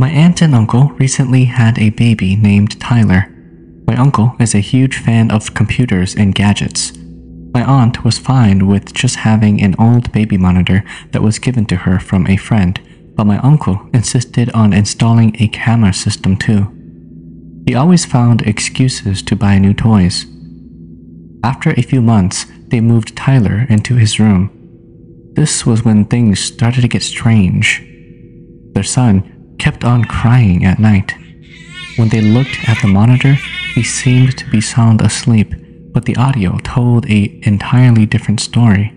My aunt and uncle recently had a baby named Tyler. My uncle is a huge fan of computers and gadgets. My aunt was fine with just having an old baby monitor that was given to her from a friend, but my uncle insisted on installing a camera system too. He always found excuses to buy new toys. After a few months, they moved Tyler into his room. This was when things started to get strange. Their son kept on crying at night. When they looked at the monitor, he seemed to be sound asleep, but the audio told an entirely different story.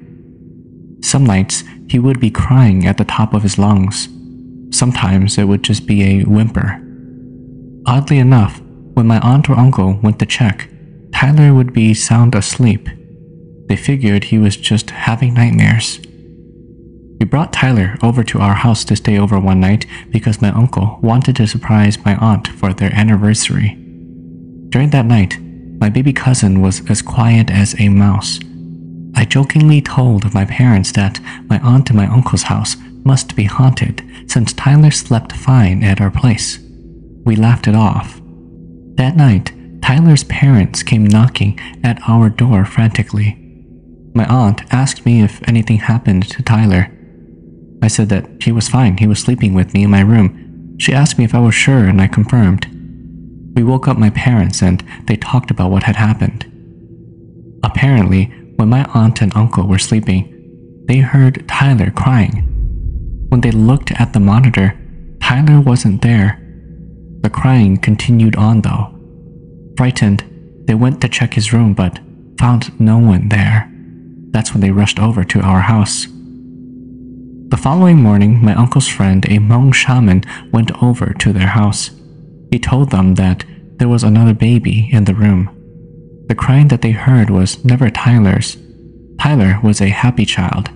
Some nights, he would be crying at the top of his lungs. Sometimes it would just be a whimper. Oddly enough, when my aunt or uncle went to check, Tyler would be sound asleep. They figured he was just having nightmares. We brought Tyler over to our house to stay over one night because my uncle wanted to surprise my aunt for their anniversary. During that night, my baby cousin was as quiet as a mouse. I jokingly told my parents that my aunt and my uncle's house must be haunted since Tyler slept fine at our place. We laughed it off. That night, Tyler's parents came knocking at our door frantically. My aunt asked me if anything happened to Tyler. I said that he was fine, he was sleeping with me in my room. She asked me if I was sure and I confirmed. We woke up my parents and they talked about what had happened. Apparently, when my aunt and uncle were sleeping, they heard Tyler crying. When they looked at the monitor, Tyler wasn't there. The crying continued on though. Frightened, they went to check his room but found no one there. That's when they rushed over to our house. The following morning, my uncle's friend, a Hmong shaman, went over to their house. He told them that there was another baby in the room. The crying that they heard was never Tyler's. Tyler was a happy child.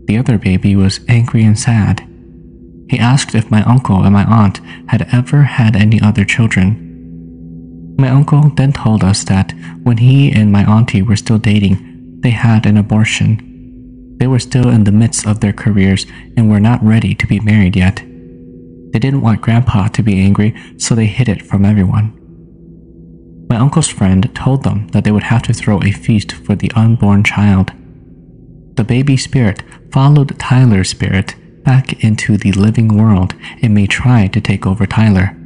The other baby was angry and sad. He asked if my uncle and my aunt had ever had any other children. My uncle then told us that when he and my auntie were still dating, they had an abortion. They were still in the midst of their careers and were not ready to be married yet. They didn't want Grandpa to be angry, so they hid it from everyone. My uncle's friend told them that they would have to throw a feast for the unborn child. The baby spirit followed Tyler's spirit back into the living world and may try to take over Tyler.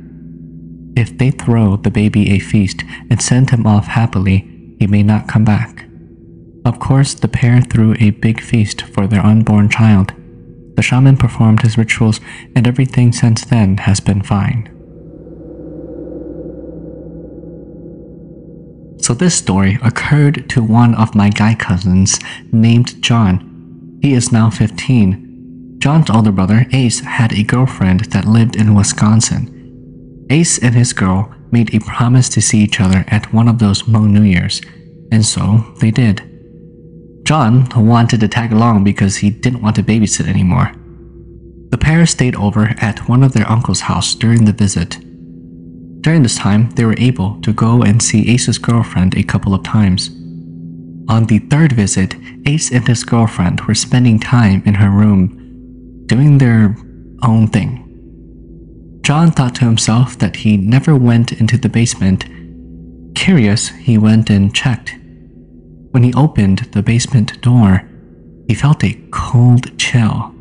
If they throw the baby a feast and send him off happily, he may not come back. Of course, the pair threw a big feast for their unborn child. The shaman performed his rituals and everything since then has been fine. So this story occurred to one of my guy cousins named John. He is now 15. John's older brother, Ace, had a girlfriend that lived in Wisconsin. Ace and his girl made a promise to see each other at one of those Hmong New Years, and so they did. John wanted to tag along because he didn't want to babysit anymore. The pair stayed over at one of their uncle's house during the visit. During this time, they were able to go and see Ace's girlfriend a couple of times. On the third visit, Ace and his girlfriend were spending time in her room, doing their own thing. John thought to himself that he never went into the basement. Curious, he went and checked. When he opened the basement door, he felt a cold chill.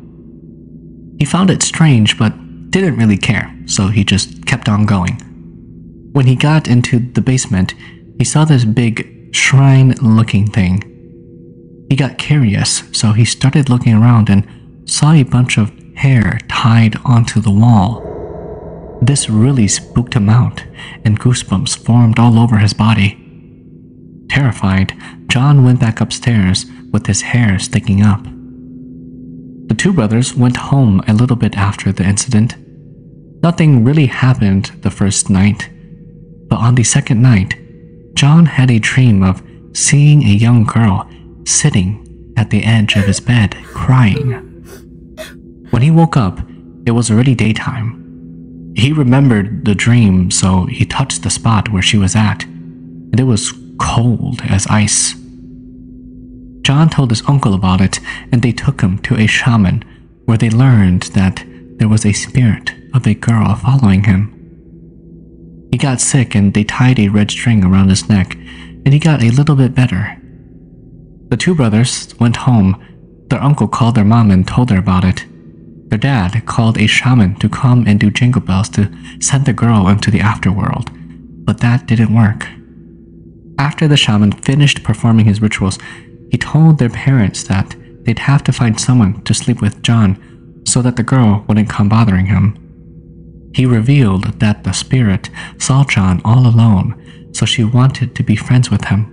He found it strange but didn't really care, so he just kept on going. When he got into the basement, he saw this big shrine-looking thing. He got curious, so he started looking around and saw a bunch of hair tied onto the wall. This really spooked him out, and goosebumps formed all over his body. Terrified, John went back upstairs with his hair sticking up. The two brothers went home a little bit after the incident. Nothing really happened the first night, but on the second night, John had a dream of seeing a young girl sitting at the edge of his bed crying. When he woke up, it was already daytime. He remembered the dream, so he touched the spot where she was at, and it was cold as ice. John told his uncle about it, and they took him to a shaman, where they learned that there was a spirit of a girl following him. He got sick and they tied a red string around his neck, and he got a little bit better. The two brothers went home. Their uncle called their mom and told her about it. Their dad called a shaman to come and do jingle bells to send the girl into the afterworld, but that didn't work. After the shaman finished performing his rituals, he told their parents that they'd have to find someone to sleep with John so that the girl wouldn't come bothering him. He revealed that the spirit saw John all alone, so she wanted to be friends with him.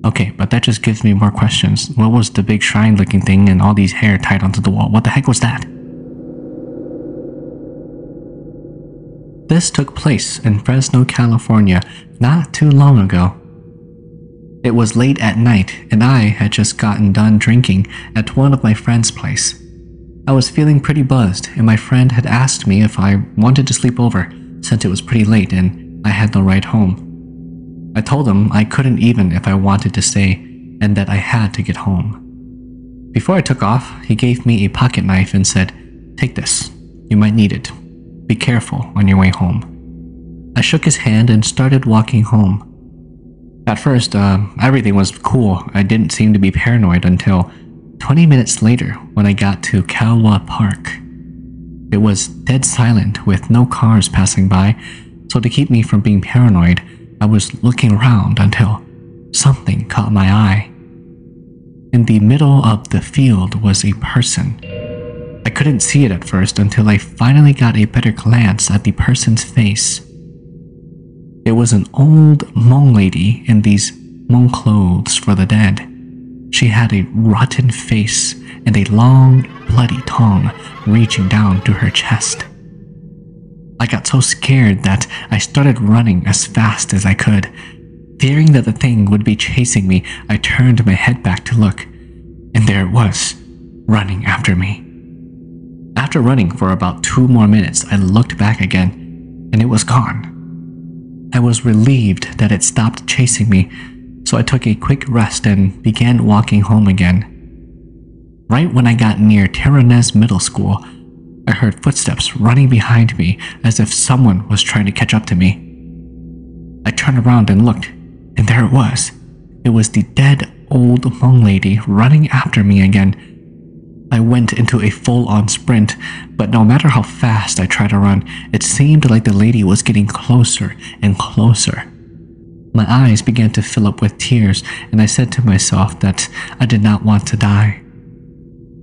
Okay, but that just gives me more questions. What was the big shrine-looking thing and all these hair tied onto the wall? What the heck was that? This took place in Fresno, California, not too long ago. It was late at night, and I had just gotten done drinking at one of my friend's place. I was feeling pretty buzzed, and my friend had asked me if I wanted to sleep over, since it was pretty late and I had no ride home. I told him I couldn't even if I wanted to stay, and that I had to get home. Before I took off, he gave me a pocket knife and said, "Take this. You might need it. Be careful on your way home." I shook his hand and started walking home. At first, everything was cool. I didn't seem to be paranoid until 20 minutes later when I got to Calwa Park. It was dead silent with no cars passing by, so to keep me from being paranoid, I was looking around until something caught my eye. In the middle of the field was a person. I couldn't see it at first until I finally got a better glance at the person's face. It was an old Hmong lady in these Hmong clothes for the dead. She had a rotten face and a long, bloody tongue reaching down to her chest. I got so scared that I started running as fast as I could. Fearing that the thing would be chasing me, I turned my head back to look, and there it was, running after me. After running for about 2 more minutes, I looked back again, and it was gone. I was relieved that it stopped chasing me, so I took a quick rest and began walking home again. Right when I got near Terranez Middle School, I heard footsteps running behind me as if someone was trying to catch up to me. I turned around and looked, and there it was. It was the dead old Hmong lady running after me again. I went into a full-on sprint, but no matter how fast I tried to run, it seemed like the lady was getting closer and closer. My eyes began to fill up with tears, and I said to myself that I did not want to die.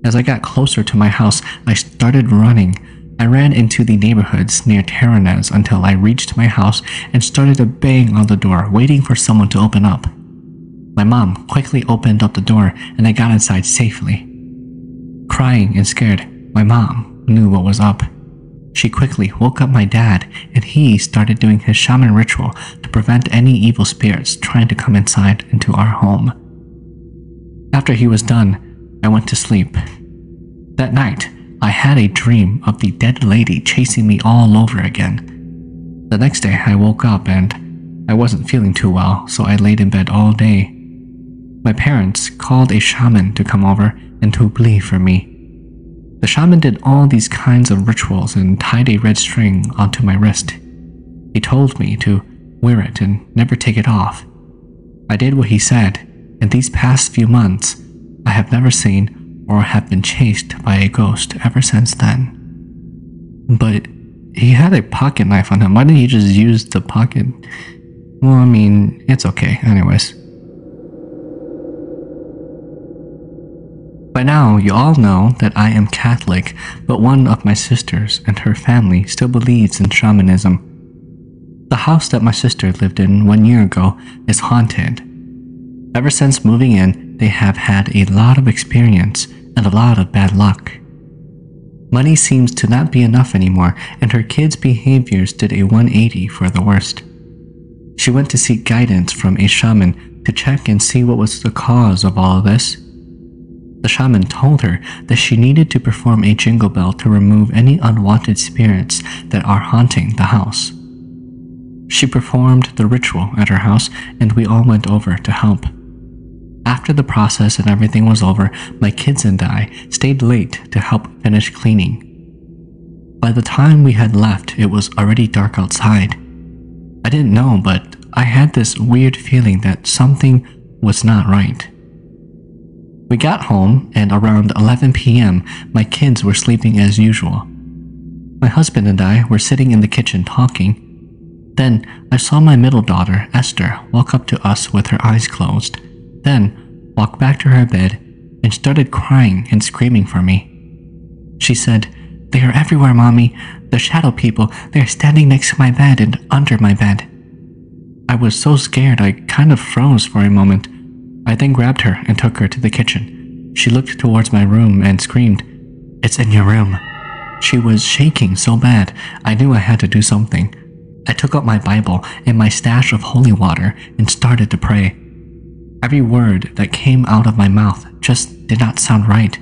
As I got closer to my house, I started running. I ran into the neighborhoods near Terranez until I reached my house and started to bang on the door, waiting for someone to open up. My mom quickly opened up the door, and I got inside safely. Crying and scared, my mom knew what was up. She quickly woke up my dad, and he started doing his shaman ritual to prevent any evil spirits trying to come inside into our home. After he was done, I went to sleep. That night, I had a dream of the dead lady chasing me all over again. The next day, I woke up and I wasn't feeling too well, so I laid in bed all day. My parents called a shaman to come over and to bleed for me. The shaman did all these kinds of rituals and tied a red string onto my wrist. He told me to wear it and never take it off. I did what he said, and these past few months, I have never seen or have been chased by a ghost ever since then. But he had a pocket knife on him. Why didn't he just use the pocket? Well, I mean, it's okay. Anyways. By now, you all know that I am Catholic, but one of my sisters and her family still believes in shamanism. The house that my sister lived in 1 year ago is haunted. Ever since moving in, they have had a lot of experience and a lot of bad luck. Money seems to not be enough anymore, and her kids' behaviors did a 180 for the worst. She went to seek guidance from a shaman to check and see what was the cause of all of this. The shaman told her that she needed to perform a jingle bell to remove any unwanted spirits that are haunting the house. She performed the ritual at her house, and we all went over to help. After the process and everything was over, my kids and I stayed late to help finish cleaning. By the time we had left, it was already dark outside. I didn't know, but I had this weird feeling that something was not right. We got home, and around 11 p.m., my kids were sleeping as usual. My husband and I were sitting in the kitchen talking. Then I saw my middle daughter, Esther, walk up to us with her eyes closed, then walk back to her bed and started crying and screaming for me. She said, "They are everywhere, Mommy. The shadow people, they are standing next to my bed and under my bed." I was so scared I kind of froze for a moment. I then grabbed her and took her to the kitchen. She looked towards my room and screamed, "It's in your room." She was shaking so bad, I knew I had to do something. I took out my Bible and my stash of holy water and started to pray. Every word that came out of my mouth just did not sound right.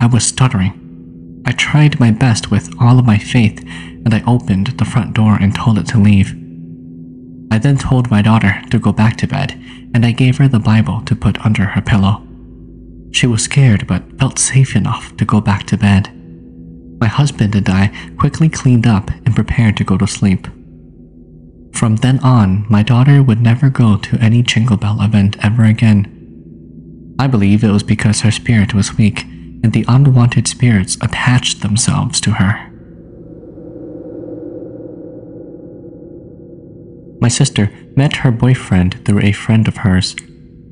I was stuttering. I tried my best with all of my faith, and I opened the front door and told it to leave. I then told my daughter to go back to bed, and I gave her the Bible to put under her pillow. She was scared but felt safe enough to go back to bed. My husband and I quickly cleaned up and prepared to go to sleep. From then on, my daughter would never go to any Jingle Bell event ever again. I believe it was because her spirit was weak, and the unwanted spirits attached themselves to her. My sister met her boyfriend through a friend of hers.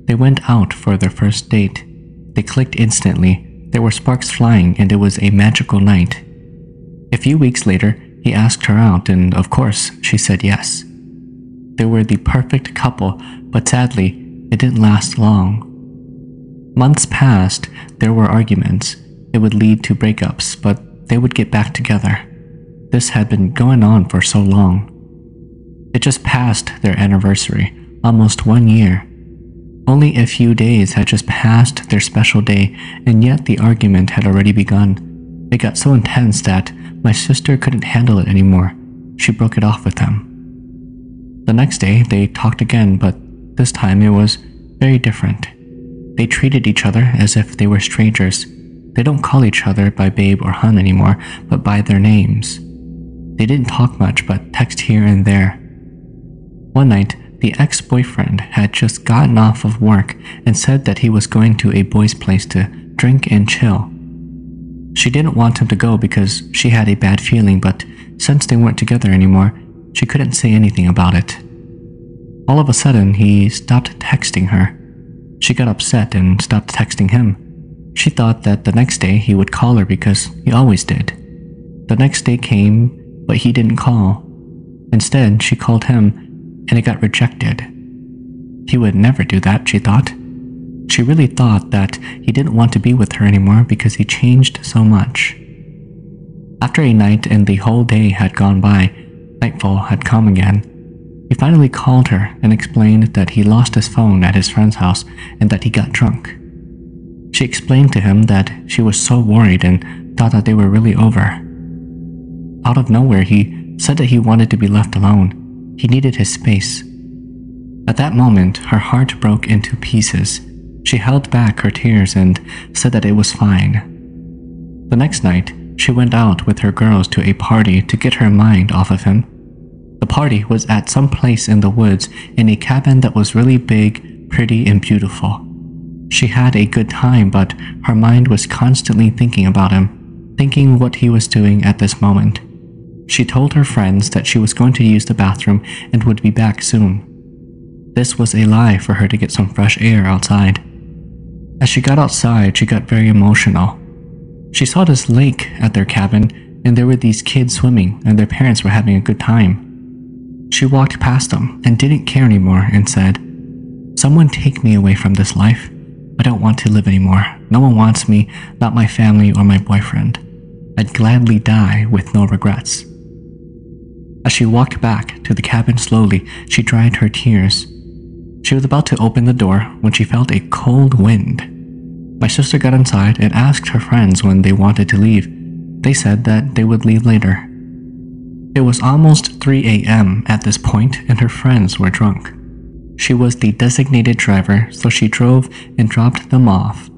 They went out for their first date. They clicked instantly. There were sparks flying, and it was a magical night. A few weeks later, he asked her out, and of course, she said yes. They were the perfect couple, but sadly, it didn't last long. Months passed, there were arguments. It would lead to breakups, but they would get back together. This had been going on for so long. It just passed their anniversary, almost 1 year. Only a few days had just passed their special day, and yet the argument had already begun. It got so intense that my sister couldn't handle it anymore. She broke it off with him. The next day, they talked again, but this time it was very different. They treated each other as if they were strangers. They don't call each other by babe or hun anymore, but by their names. They didn't talk much, but text here and there. One night, the ex-boyfriend had just gotten off of work and said that he was going to a boy's place to drink and chill. She didn't want him to go because she had a bad feeling, but since they weren't together anymore, she couldn't say anything about it. All of a sudden, he stopped texting her. She got upset and stopped texting him. She thought that the next day he would call her because he always did. The next day came, but he didn't call. Instead, she called him, and it got rejected. He would never do that, she thought. She really thought that he didn't want to be with her anymore because he changed so much. After a night and the whole day had gone by, nightfall had come again. He finally called her and explained that he lost his phone at his friend's house and that he got drunk. She explained to him that she was so worried and thought that they were really over. Out of nowhere, he said that he wanted to be left alone. He needed his space. At that moment, her heart broke into pieces. She held back her tears and said that it was fine. The next night, she went out with her girls to a party to get her mind off of him. The party was at some place in the woods in a cabin that was really big, pretty, and beautiful. She had a good time, but her mind was constantly thinking about him, thinking what he was doing at this moment. She told her friends that she was going to use the bathroom and would be back soon. This was a lie for her to get some fresh air outside. As she got outside, she got very emotional. She saw this lake at their cabin, and there were these kids swimming, and their parents were having a good time. She walked past them and didn't care anymore and said, "Someone take me away from this life. I don't want to live anymore. No one wants me, not my family or my boyfriend. I'd gladly die with no regrets." As she walked back to the cabin slowly, she dried her tears. She was about to open the door when she felt a cold wind. My sister got inside and asked her friends when they wanted to leave. They said that they would leave later. It was almost 3 a.m. at this point, and her friends were drunk. She was the designated driver, so she drove and dropped them off.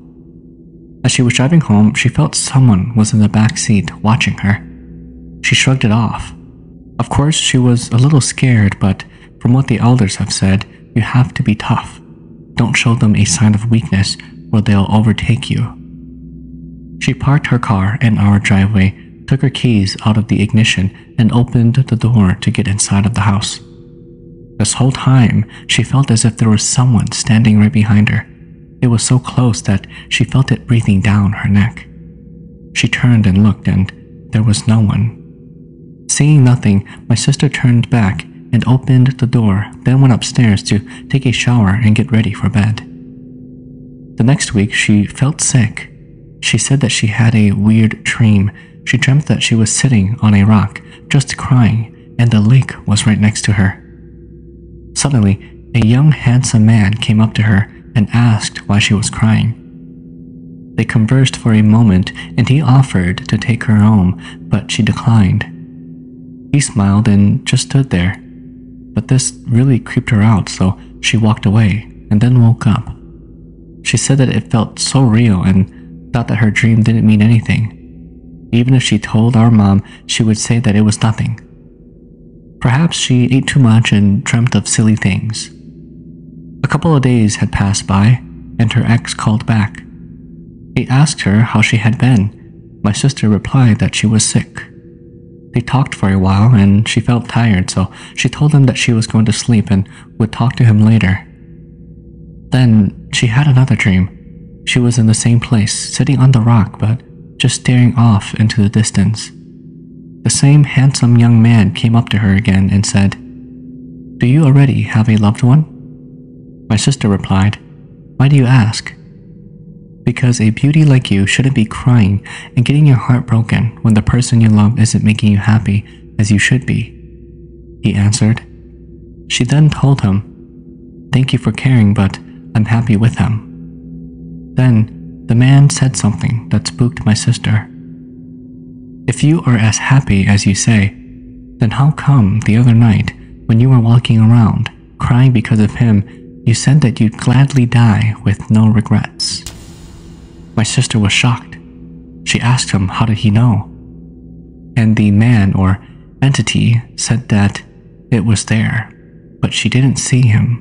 As she was driving home, she felt someone was in the back seat watching her. She shrugged it off. Of course, she was a little scared, but from what the elders have said, you have to be tough. Don't show them a sign of weakness or they'll overtake you. She parked her car in our driveway, took her keys out of the ignition, and opened the door to get inside of the house. This whole time, she felt as if there was someone standing right behind her. It was so close that she felt it breathing down her neck. She turned and looked, and there was no one. Seeing nothing, my sister turned back and opened the door, then went upstairs to take a shower and get ready for bed. The next week, she felt sick. She said that she had a weird dream. She dreamt that she was sitting on a rock, just crying, and the lake was right next to her. Suddenly, a young, handsome man came up to her and asked why she was crying. They conversed for a moment, and he offered to take her home, but she declined. He smiled and just stood there, but this really creeped her out, so she walked away and then woke up. She said that it felt so real and thought that her dream didn't mean anything. Even if she told our mom, she would say that it was nothing. Perhaps she ate too much and dreamt of silly things. A couple of days had passed by, and her ex called back. He asked her how she had been. My sister replied that she was sick. They talked for a while, and she felt tired, so she told him that she was going to sleep and would talk to him later. Then she had another dream. She was in the same place, sitting on the rock, but just staring off into the distance. The same handsome young man came up to her again and said, "Do you already have a loved one?" My sister replied, "Why do you ask?" "Because a beauty like you shouldn't be crying and getting your heart broken when the person you love isn't making you happy as you should be," he answered. She then told him, "Thank you for caring, but I'm happy with him." Then the man said something that spooked my sister. "If you are as happy as you say, then how come the other night when you were walking around crying because of him, you said that you'd gladly die with no regrets?" My sister was shocked. She asked him how did he know, and the man or entity said that it was there, but she didn't see him.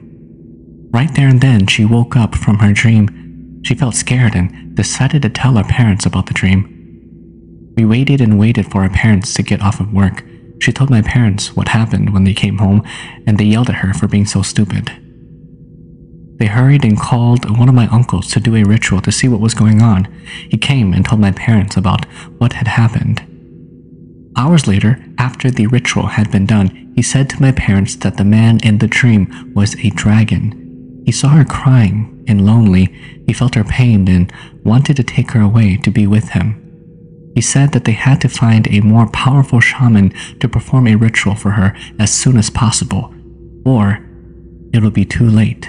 Right there and then, she woke up from her dream. She felt scared and decided to tell her parents about the dream. We waited and waited for our parents to get off of work. She told my parents what happened when they came home, and they yelled at her for being so stupid. They hurried and called one of my uncles to do a ritual to see what was going on. He came and told my parents about what had happened. Hours later, after the ritual had been done, he said to my parents that the man in the dream was a dragon. He saw her crying and lonely. He felt her pain and wanted to take her away to be with him. He said that they had to find a more powerful shaman to perform a ritual for her as soon as possible, or it would be too late.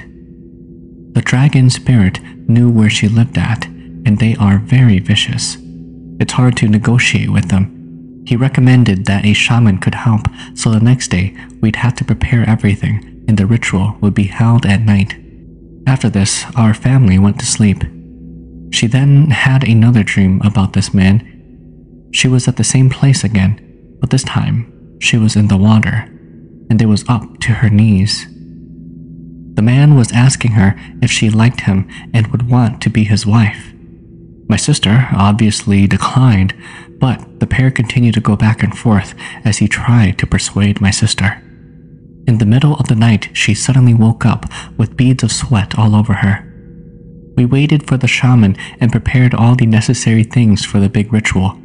The dragon spirit knew where she lived at, and they are very vicious. It's hard to negotiate with them. He recommended that a shaman could help, so the next day we'd have to prepare everything, and the ritual would be held at night. After this, our family went to sleep. She then had another dream about this man. She was at the same place again, but this time she was in the water, and it was up to her knees. The man was asking her if she liked him and would want to be his wife. My sister obviously declined, but the pair continued to go back and forth as he tried to persuade my sister. In the middle of the night, she suddenly woke up with beads of sweat all over her. We waited for the shaman and prepared all the necessary things for the big ritual.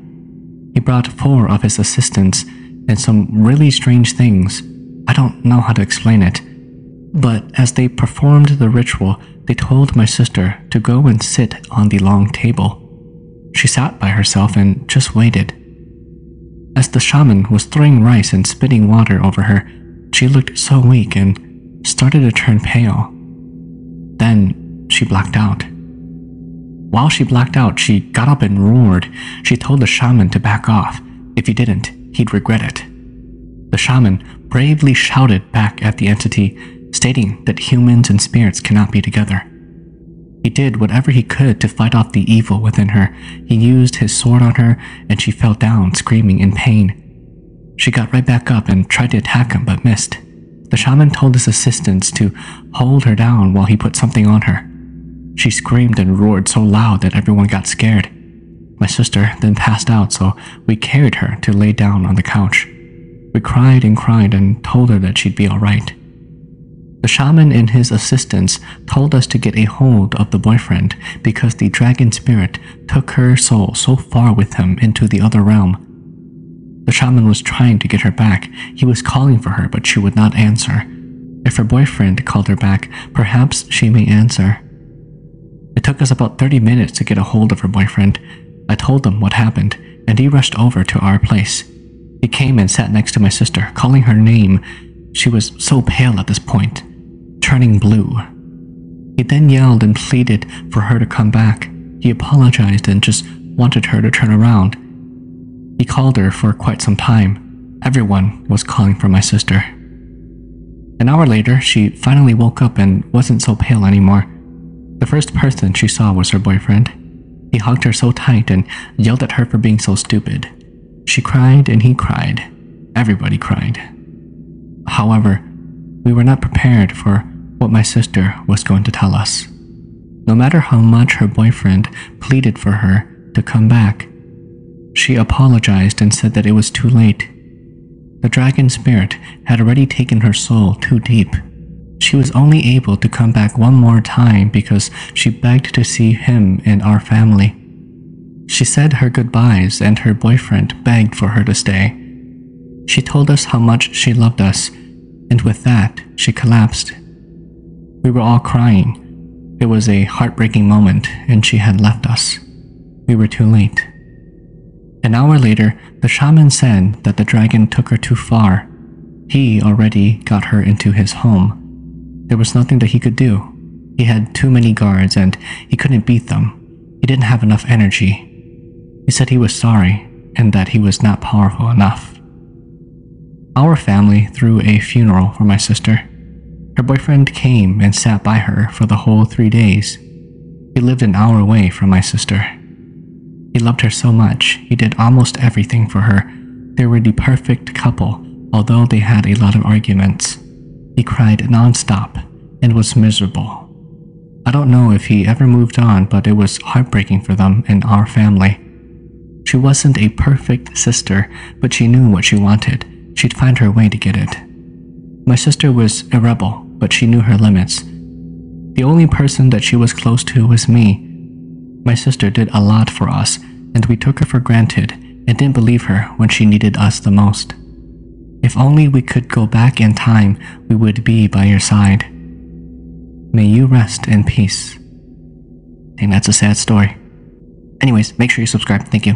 He brought 4 of his assistants and some really strange things. I don't know how to explain it. But as they performed the ritual, they told my sister to go and sit on the long table. She sat by herself and just waited. As the shaman was throwing rice and spitting water over her, she looked so weak and started to turn pale. Then she blacked out. While she blacked out, she got up and roared. She told the shaman to back off. If he didn't, he'd regret it. The shaman bravely shouted back at the entity, stating that humans and spirits cannot be together. He did whatever he could to fight off the evil within her. He used his sword on her, and she fell down screaming in pain. She got right back up and tried to attack him but missed. The shaman told his assistants to hold her down while he put something on her. She screamed and roared so loud that everyone got scared. My sister then passed out, so we carried her to lay down on the couch. We cried and told her that she'd be alright. The shaman and his assistants told us to get a hold of the boyfriend because the dragon spirit took her soul so far with him into the other realm. The shaman was trying to get her back. He was calling for her, but she would not answer. If her boyfriend called her back, perhaps she may answer. It took us about 30 minutes to get a hold of her boyfriend. I told him what happened, and he rushed over to our place. He came and sat next to my sister, calling her name. She was so pale at this point, turning blue. He then yelled and pleaded for her to come back. He apologized and just wanted her to turn around. He called her for quite some time. Everyone was calling for my sister. An hour later, she finally woke up and wasn't so pale anymore. The first person she saw was her boyfriend. He hugged her so tight and yelled at her for being so stupid. She cried and he cried. Everybody cried. However, we were not prepared for what my sister was going to tell us. No matter how much her boyfriend pleaded for her to come back, she apologized and said that it was too late. The dragon spirit had already taken her soul too deep. She was only able to come back one more time because she begged to see him and our family. She said her goodbyes and her boyfriend begged for her to stay. She told us how much she loved us, and with that, she collapsed. We were all crying. It was a heartbreaking moment, and she had left us. We were too late. An hour later, the shaman said that the dragon took her too far. He already got her into his home. There was nothing that he could do. He had too many guards and he couldn't beat them. He didn't have enough energy. He said he was sorry and that he was not powerful enough. Our family threw a funeral for my sister. Her boyfriend came and sat by her for the whole 3 days. He lived an hour away from my sister. He loved her so much, he did almost everything for her. They were the perfect couple, although they had a lot of arguments. He cried non-stop and was miserable. I don't know if he ever moved on, but it was heartbreaking for them and our family. She wasn't a perfect sister, but she knew what she wanted. She'd find her way to get it. My sister was a rebel, but she knew her limits. The only person that she was close to was me. My sister did a lot for us, and we took her for granted and didn't believe her when she needed us the most. If only we could go back in time, we would be by your side. May you rest in peace. I think that's a sad story. Anyways, make sure you subscribe. Thank you.